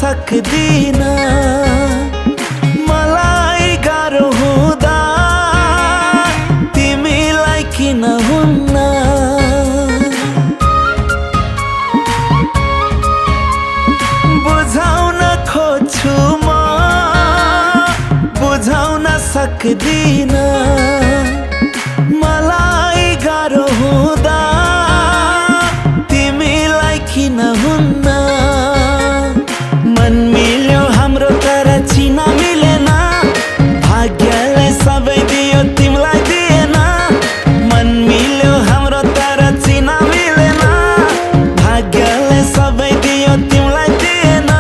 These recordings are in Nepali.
सक्दिन मलाई गाह्रो हुँदा तिमीलाई किन हुन्न बुझाउन खोज्छु म बुझाउन सक्दिन मलाई गाह्रो हुँदा तिमीलाई किन हुन्न मन मिल्यो हाम्रो तर चिना मिलेन भाग्यले सबै दियो तिमीलाई दिएन मन मिल्यो हाम्रो तर चिना मिलेन भाग्यले सबै दियो तिमीलाई दिएन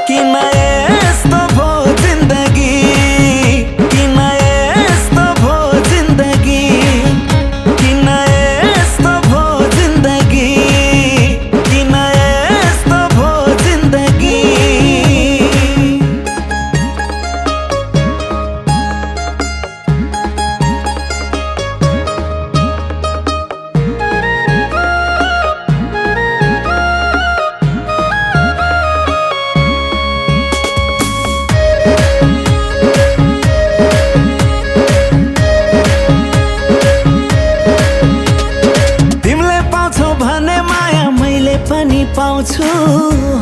किन यस्तो भयो जिन्दगी किन यस्तो भयो जिन्दगी किन यस्तो भयो जिन्दगी किन पनि पाउँछु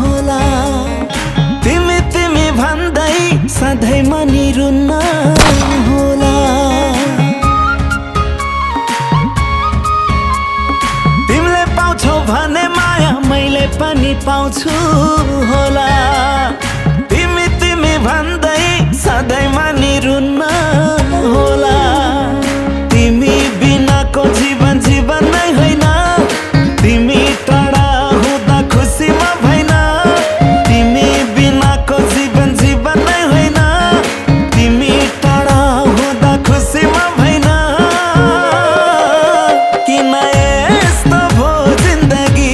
होला तिमी तिमी भन्दै सधैँ मनी रुन्न होला तिमीले पाउँछौ भने माया मैले पनि पाउँछु होला तिमी तिमी भन्दै सधैँ मनी रुन्न होला तिमी बिनाको जीवन जीवन नै होइन तिमी टाढा हुँदा खुसी म भइन तिमी बिनाको जीवन जीवन नै होइन तिमी टाढा हुँदा खुसी म भइन किन यस्तो भयो जिन्दगी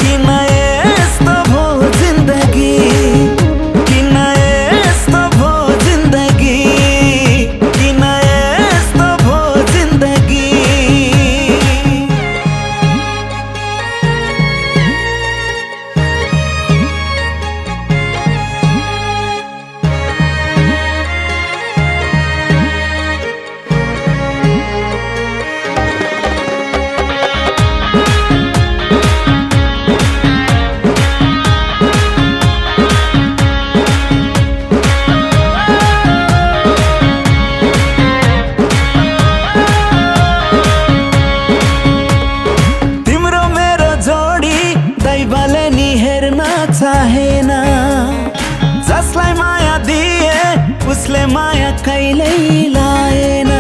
किन यस्तो भयो जिन्दगी किन यस्तो भयो जिन्दगी किन यस्तो भयो जिन्दगी दैवले नि हेर्न चाहेन जसलाई माया दिए उसले माया कहिल्यै लाएन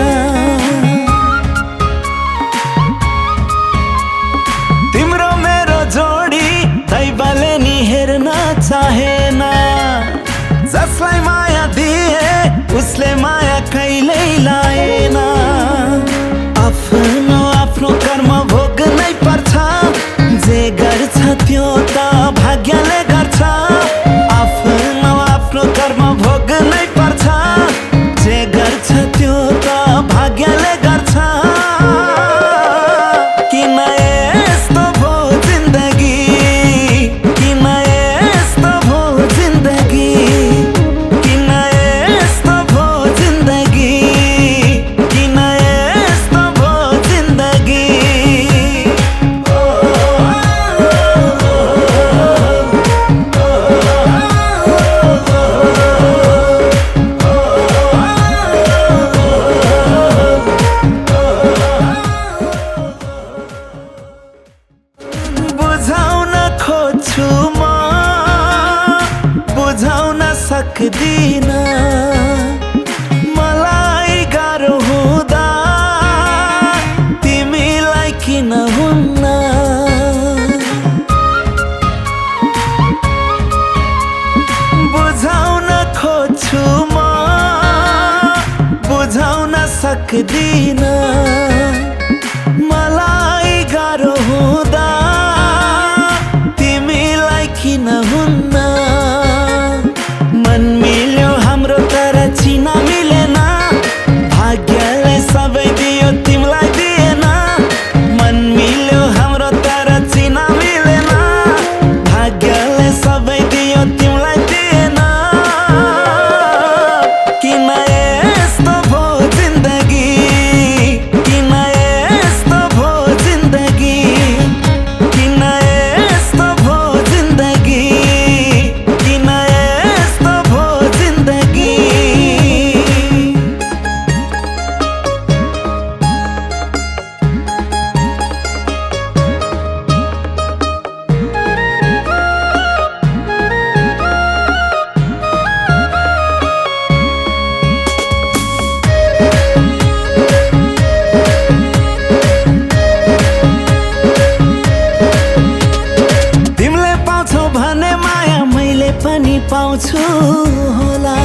तिम्रो मेरो जोडी दैवले नि हेर्न चाहेन जसलाई माया दिए उसले माया कहिल्यै लाएन आफ्नो आफ्नो कर्म भोग्नै पर्छ जे गर्छ त्यो त भाग्यले गर्छ आफ्नो आफ्नो कर्म भोग्नै पर्छ जे गर्छ त्यो त भाग्यले गर्छ किन यस्तो भयो जिन्दगी किन यस्तो भयो जिन्दगी किन यस्तो भयो जिन्दगी किन यस्तो भयो जिन्दगी बुझाउन खोज्छु म बुझाउन सक्दिन मलाई गाह्रो हुँदा तिमीलाई किन हुन्न सक्दिन मलाई गाह्रो हुँदा तिमीलाई किन हुन्न मन मिल्यो हाम्रो तर चिना मिलेन भाग्यले सबै दियो तिमीलाई दिएन मन मिल्यो हाम्रो तर चिना मिलेन भाग्यले सबै दियो तिमीलाई दिएन किन यस्तो भो जिन्दगी किन यस्तो भो जिन्दगी किन यस्तो भो जिन्दगी किन यस्तो भो जिन्दगी पनि पाउँछु होला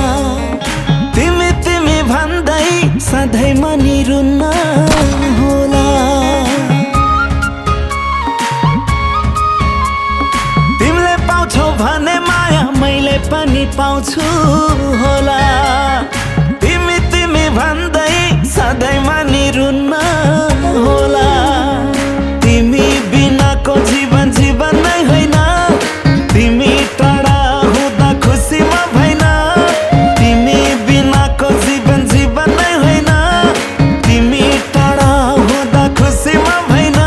तिमी तिमी भन्दै सधैँ मनी रुन्न होला तिमीले पाउँछौ भने माया मैले पनि पाउँछु होला तिमी तिमी भन्दै सधैँ मनी रुन्न होला तिमी बिनाको जीवन जीवन नै होइन तिमी टाढा खुसीमा भएन तिमी बिनाको जीवन जीवन नै होइन तिमी टाढा हुँदा खुसीमा भएन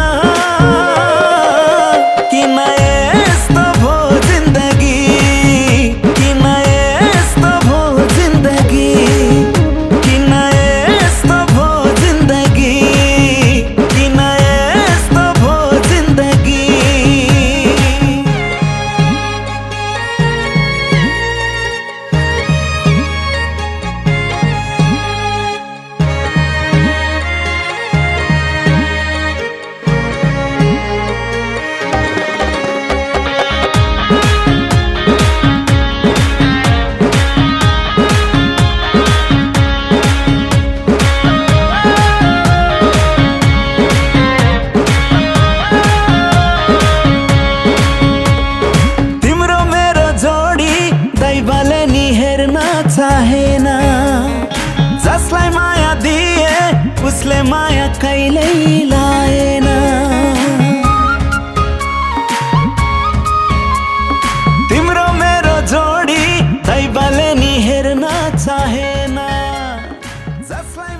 किन यस्तो भो जिन्दगी किन यस्तो भो जिन्दगी किन यस्तो भो जिन्दगी किन यस्तो भो जिन्दगी दैवले नि हेर्न चाहेन जसलाई माया दिए उसले माया कहिल्यै लाएन तिम्रो मेरो जोडी दैवले नि हेर्न चाहेन जसलाई